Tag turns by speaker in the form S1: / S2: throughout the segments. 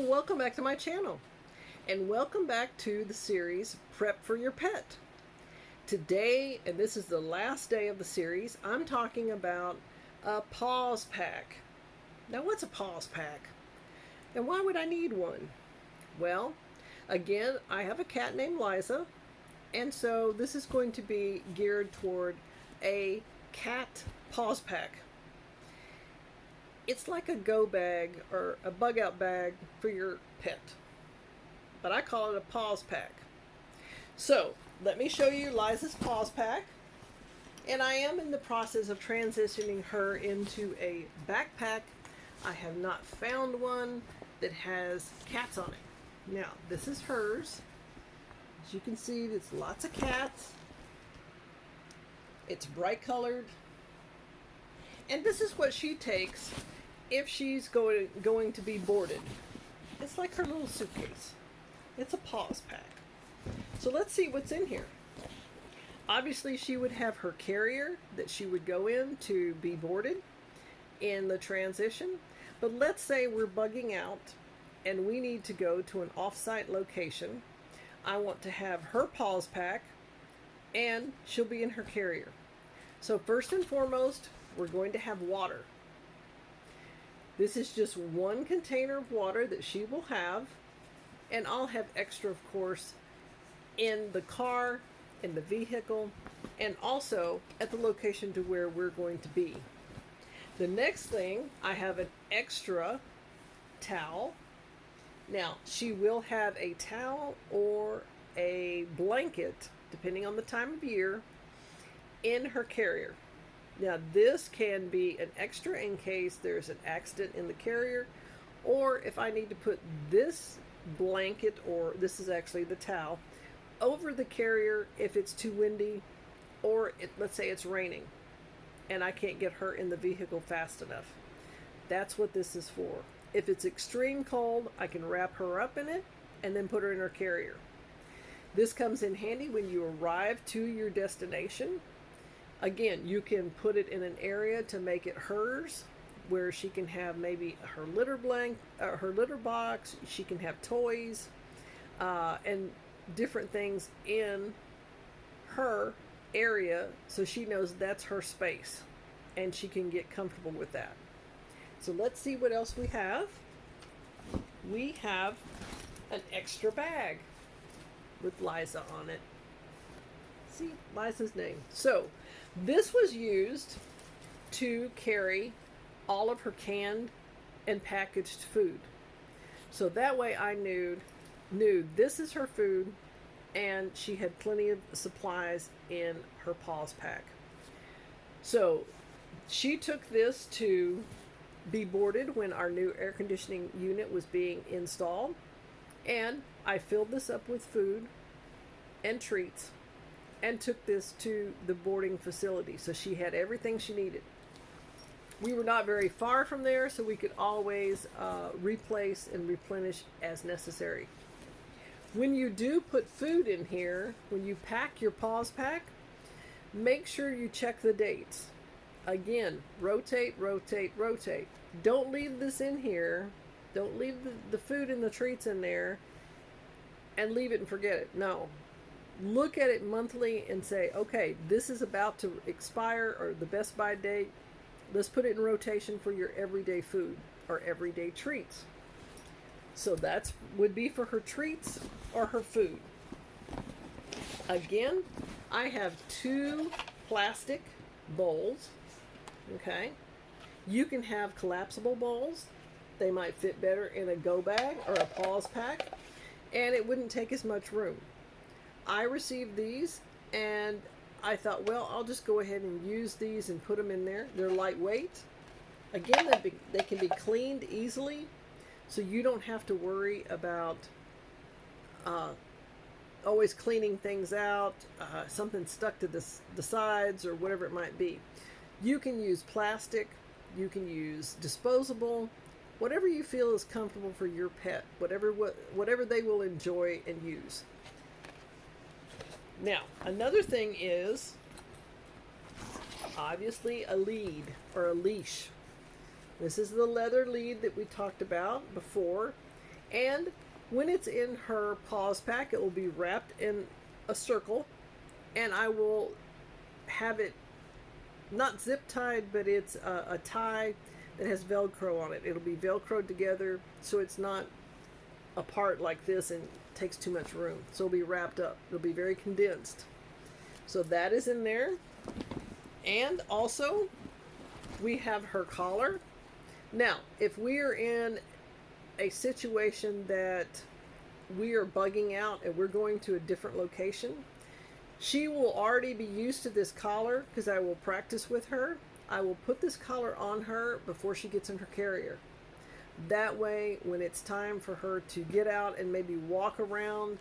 S1: welcome back to my channel. And welcome back to the series, Prep for Your Pet. Today, and this is the last day of the series, I'm talking about a Paws Pack. Now, what's a Paws Pack? And why would I need one? Well, again, I have a cat named Liza, and so this is going to be geared toward a cat Paws Pack. It's like a go bag or a bug out bag for your pet, but I call it a Paws Pack. So let me show you Liza's Paws Pack, and I am in the process of transitioning her into a backpack. I have not found one that has cats on it. Now this is hers. As you can see, there's lots of cats. It's bright colored, and this is what she takes if she's going to be boarded. It's like her little suitcase. It's a Paws Pack. So let's see what's in here. Obviously, she would have her carrier that she would go in to be boarded in the transition. But let's say we're bugging out and we need to go to an off-site location. I want to have her Paws Pack and she'll be in her carrier. So first and foremost, we're going to have water. This is just one container of water that she will have, and I'll have extra, of course, in the car, in the vehicle, and also at the location to where we're going to be. The next thing, I have an extra towel. Now, she will have a towel or a blanket, depending on the time of year, in her carrier. Now, this can be an extra in case there's an accident in the carrier, or if I need to put this blanket, or this is actually the towel, over the carrier if it's too windy, or let's say it's raining and I can't get her in the vehicle fast enough. That's what this is for. If it's extreme cold, I can wrap her up in it and then put her in her carrier. This comes in handy when you arrive to your destination. Again, you can put it in an area to make it hers, where she can have maybe her her litter box. She can have toys and different things in her area, so she knows that's her space and she can get comfortable with that. So let's see what else we have. We have an extra bag with Liza on it. See, Liza's name. So this was used to carry all of her canned and packaged food. So that way I knew this is her food, and she had plenty of supplies in her Paws Pack. So she took this to be boarded when our new air conditioning unit was being installed, and I filled this up with food and treats and took this to the boarding facility. So she had everything she needed. We were not very far from there, so we could always replace and replenish as necessary. When you do put food in here, when you pack your Paws Pack, make sure you check the dates. Again, rotate, rotate, rotate. Don't leave this in here. Don't leave the food and the treats in there and leave it and forget it. No. Look at it monthly and say, okay, this is about to expire, or the best by date. Let's put it in rotation for your everyday food or everyday treats. So that would be for her treats or her food. Again, I have 2 plastic bowls. Okay. You can have collapsible bowls. They might fit better in a go bag or a Paws Pack, and it wouldn't take as much room. I received these and I thought, well, I'll just go ahead and use these and put them in there. They're lightweight. Again, they can be cleaned easily, so you don't have to worry about always cleaning things out, something stuck to the sides or whatever it might be. You can use plastic, you can use disposable, whatever you feel is comfortable for your pet, whatever they will enjoy and use. Now, another thing is obviously a lead or a leash. This is the leather lead that we talked about before. And when it's in her Paws Pack, it will be wrapped in a circle, and I will have it not zip tied, but it's a tie that has Velcro on it. It'll be Velcroed together so it's not apart like this and takes too much room. So it'll be wrapped up. It'll be very condensed. So that is in there. And also, we have her collar. Now, if we are in a situation that we are bugging out and we're going to a different location, she will already be used to this collar because I will practice with her. I will put this collar on her before she gets in her carrier. That way, when it's time for her to get out and maybe walk around,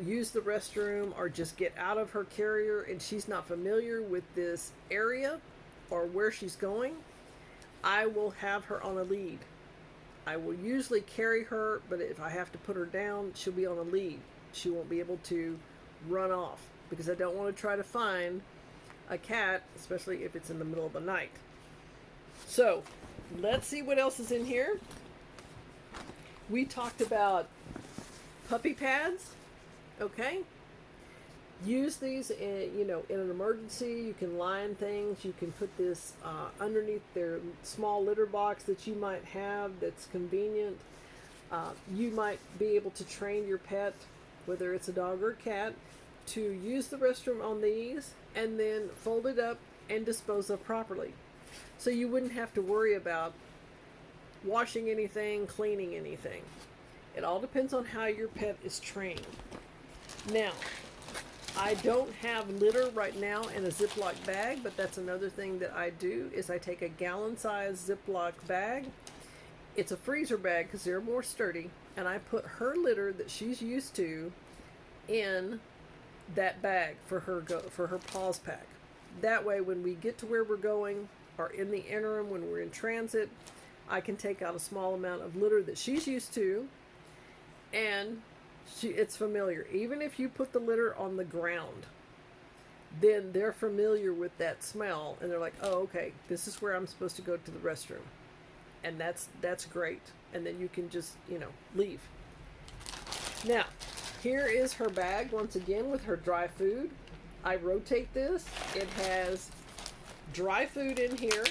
S1: use the restroom, or just get out of her carrier and she's not familiar with this area or where she's going, I will have her on a lead. I will usually carry her, but if I have to put her down, she'll be on a lead. She won't be able to run off because I don't want to try to find a cat, especially if it's in the middle of the night. So, let's see what else is in here. We talked about puppy pads. Okay. Use these in, in an emergency. You can line things. You can put this underneath their small litter box that you might have that's convenient. You might be able to train your pet, whether it's a dog or a cat, to use the restroom on these and then fold it up and dispose of properly. So you wouldn't have to worry about washing anything, cleaning anything. It all depends on how your pet is trained. Now, I don't have litter right now in a Ziploc bag, but that's another thing that I do is I take a gallon-sized Ziploc bag. It's a freezer bag because they're more sturdy, and I put her litter that she's used to in that bag for her Paws Pack. That way, when we get to where we're going, or in the interim when we're in transit, I can take out a small amount of litter that she's used to, and it's familiar. Even if you put the litter on the ground, then they're familiar with that smell, and they're like, oh, okay, this is where I'm supposed to go to the restroom. And that's great. And then you can just, leave. Now, here is her bag, once again, with her dry food. I rotate this. It has dry food in here,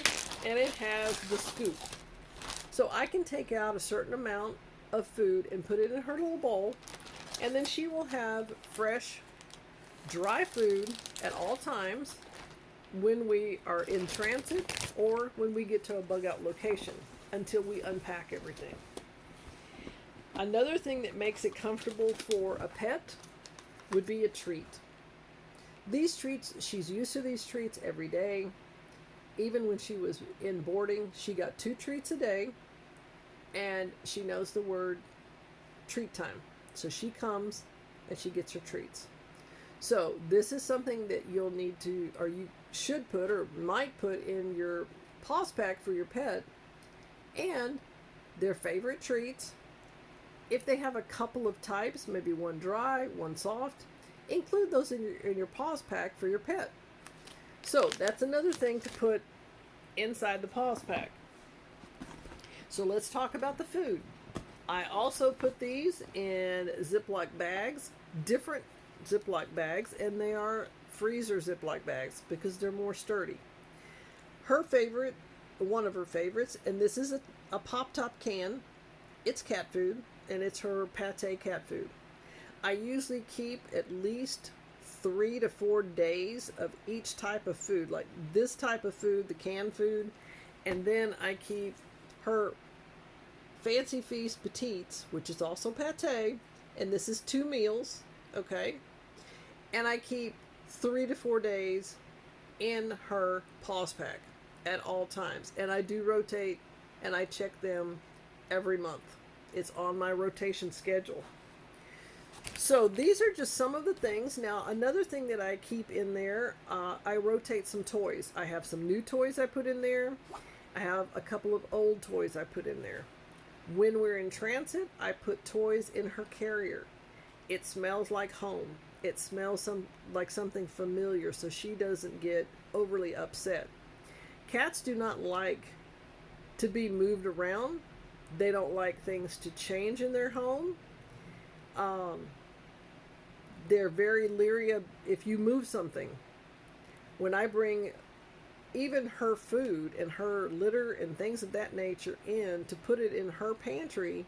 S1: and it has the scoop. So I can take out a certain amount of food and put it in her little bowl, and then she will have fresh, dry food at all times when we are in transit or when we get to a bug out location until we unpack everything. Another thing that makes it comfortable for a pet would be a treat. These treats, she's used to these treats every day. Even when she was in boarding, she got 2 treats a day, and she knows the word treat time. So she comes and she gets her treats. So this is something that you'll need to, or you should put, or might put in your Paws Pack for your pet, and their favorite treats. If they have a couple of types, maybe one dry, one soft, include those in your Paws Pack for your pet. So that's another thing to put inside the Paws Pack. So let's talk about the food. I also put these in Ziploc bags, different Ziploc bags, and they are freezer Ziploc bags because they're more sturdy. Her favorite, one of her favorites, and this is a pop-top can. It's cat food, and it's her pate cat food. I usually keep at least 3 to 4 days of each type of food, like this type of food, the canned food, and then I keep her Fancy Feast Petites, which is also pate, and this is 2 meals, okay? And I keep 3 to 4 days in her Paws Pack at all times. And I do rotate, and I check them every month. It's on my rotation schedule. So these are just some of the things. Now, another thing that I keep in there, I rotate some toys. I have some new toys I put in there. I have a couple of old toys I put in there. When we're in transit, I put toys in her carrier. It smells like home. It smells like something familiar, so she doesn't get overly upset. Cats do not like to be moved around, They don't like things to change in their home. Um, they're very leery of if you move something. When I bring even her food and her litter and things of that nature in to put it in her pantry,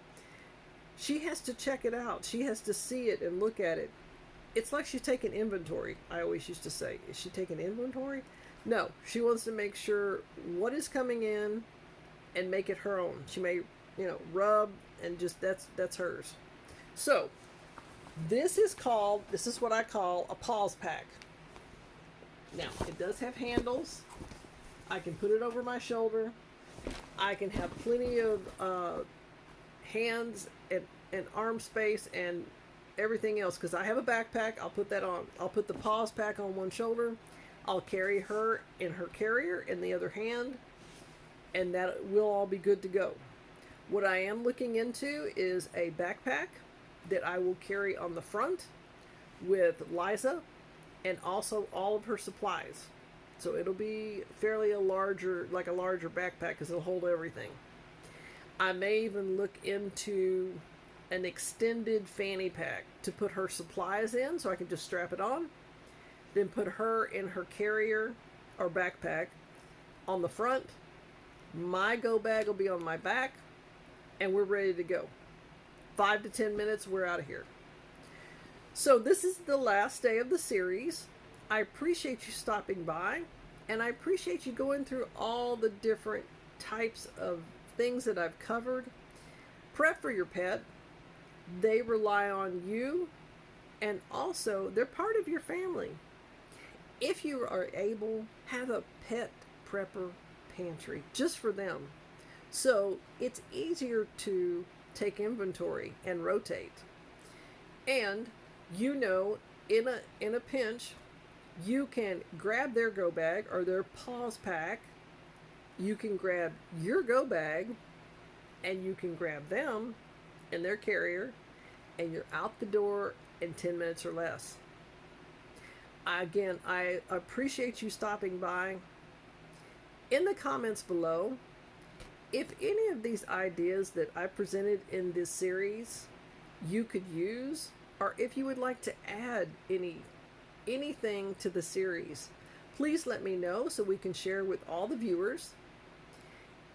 S1: she has to check it out. She has to see it and look at it. It's like she's taking inventory. I always used to say, is she taking inventory? No, she wants to make sure what is coming in and make it her own. She may, rub and just that's hers. So, this is what I call a Paws Pack. Now, it does have handles. I can put it over my shoulder. I can have plenty of hands and arm space and everything else, because I have a backpack. I'll put that on. I'll put the Paws Pack on one shoulder. I'll carry her in her carrier in the other hand, and that will all be good to go. What I am looking into is a backpack that I will carry on the front with Liza and also all of her supplies. So it'll be fairly a larger backpack because it'll hold everything. I may even look into an extended fanny pack to put her supplies in so I can just strap it on. Then put her in her carrier or backpack on the front. My go bag will be on my back, and we're ready to go. 5 to 10 minutes, we're out of here. So this is the last day of the series. I appreciate you stopping by, and I appreciate you going through all the different types of things that I've covered. Prep for your pet. They rely on you, and also they're part of your family. If you are able, have a pet prepper pantry just for them. So it's easier to take inventory and rotate. And in a pinch, you can grab their go bag or their Paws Pack. You can grab your go bag, and you can grab them in their carrier, and you're out the door in 10 minutes or less. Again, I appreciate you stopping by. In the comments below, if any of these ideas that I presented in this series you could use, or if you would like to add anything to the series, please let me know so we can share with all the viewers.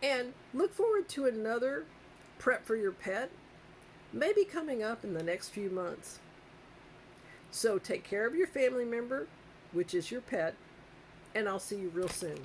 S1: And look forward to another prep for your pet, maybe coming up in the next few months. So take care of your family member, which is your pet, and I'll see you real soon.